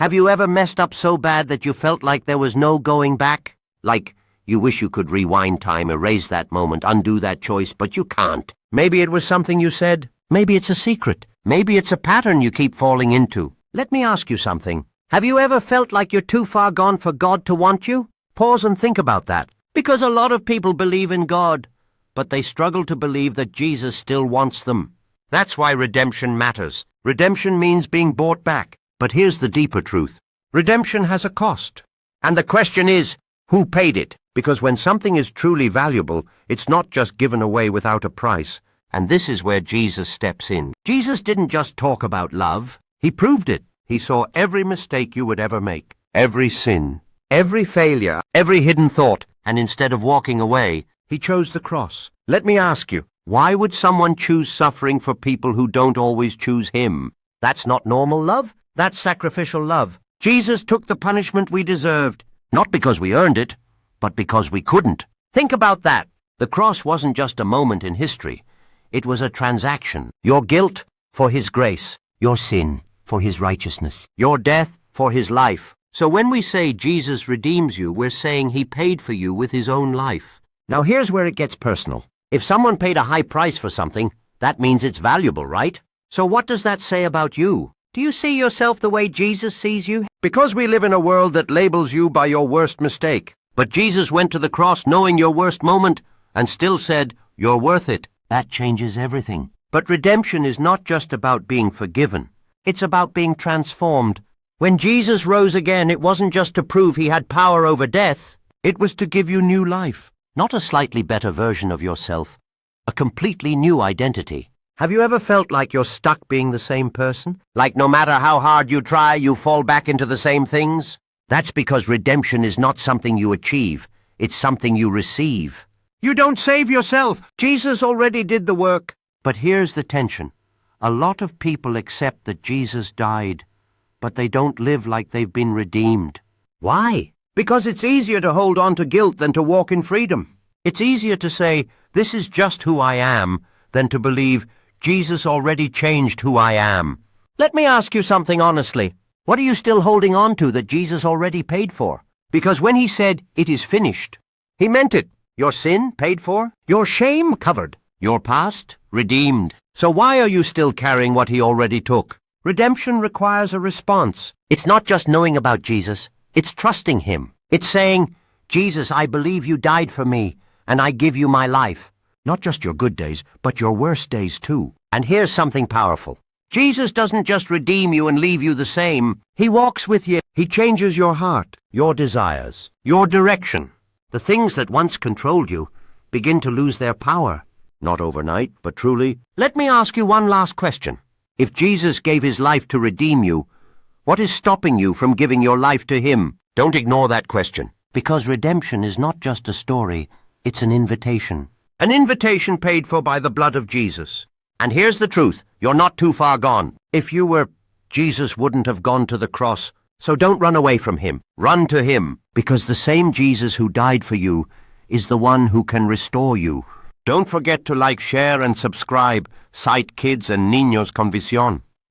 Have you ever messed up so bad that you felt like there was no going back? Like you wish you could rewind time, erase that moment, undo that choice, but you can't. Maybe it was something you said. Maybe it's a secret. Maybe it's a pattern you keep falling into. Let me ask you something. Have you ever felt like you're too far gone for God to want you? Pause and think about that. Because a lot of people believe in God, but they struggle to believe that Jesus still wants them. That's why redemption matters. Redemption means being bought back. But here's the deeper truth. Redemption has a cost. And the question is, who paid it? Because when something is truly valuable, it's not just given away without a price. And this is where Jesus steps in. Jesus didn't just talk about love. He proved it. He saw every mistake you would ever make, every sin, every failure, every hidden thought. And instead of walking away, he chose the cross. Let me ask you, why would someone choose suffering for people who don't always choose him? That's not normal love. That's sacrificial love. Jesus took the punishment we deserved, not because we earned it, but because we couldn't. Think about that. The cross wasn't just a moment in history. It was a transaction. Your guilt for his grace, your sin for his righteousness, your death for his life. So when we say Jesus redeems you, we're saying he paid for you with his own life. Now here's where it gets personal. If someone paid a high price for something, that means it's valuable, right? So what does that say about you? Do you see yourself the way Jesus sees you? Because we live in a world that labels you by your worst mistake. But Jesus went to the cross knowing your worst moment and still said, "You're worth it." That changes everything. But redemption is not just about being forgiven. It's about being transformed. When Jesus rose again, it wasn't just to prove he had power over death. It was to give you new life. Not a slightly better version of yourself. A completely new identity. Have you ever felt like you're stuck being the same person? Like no matter how hard you try, you fall back into the same things? That's because redemption is not something you achieve. It's something you receive. You don't save yourself. Jesus already did the work. But here's the tension. A lot of people accept that Jesus died, but they don't live like they've been redeemed. Why? Because it's easier to hold on to guilt than to walk in freedom. It's easier to say, "This is just who I am," than to believe, "Jesus already changed who I am." Let me ask you something honestly. What are you still holding on to that Jesus already paid for? Because when he said, "It is finished," he meant it. Your sin paid for, your shame covered, your past redeemed. So why are you still carrying what he already took? Redemption requires a response. It's not just knowing about Jesus, it's trusting him. It's saying, "Jesus, I believe you died for me, and I give you my life." Not just your good days, but your worst days too. And here's something powerful. Jesus doesn't just redeem you and leave you the same. He walks with you. He changes your heart, your desires, your direction. The things that once controlled you begin to lose their power. Not overnight, but truly. Let me ask you one last question. If Jesus gave his life to redeem you, what is stopping you from giving your life to him? Don't ignore that question. Because redemption is not just a story, it's an invitation. An invitation paid for by the blood of Jesus. And here's the truth. You're not too far gone. If you were, Jesus wouldn't have gone to the cross. So don't run away from him. Run to him. Because the same Jesus who died for you is the one who can restore you. Don't forget to like, share and subscribe. Sight Kids and Niños con Visión.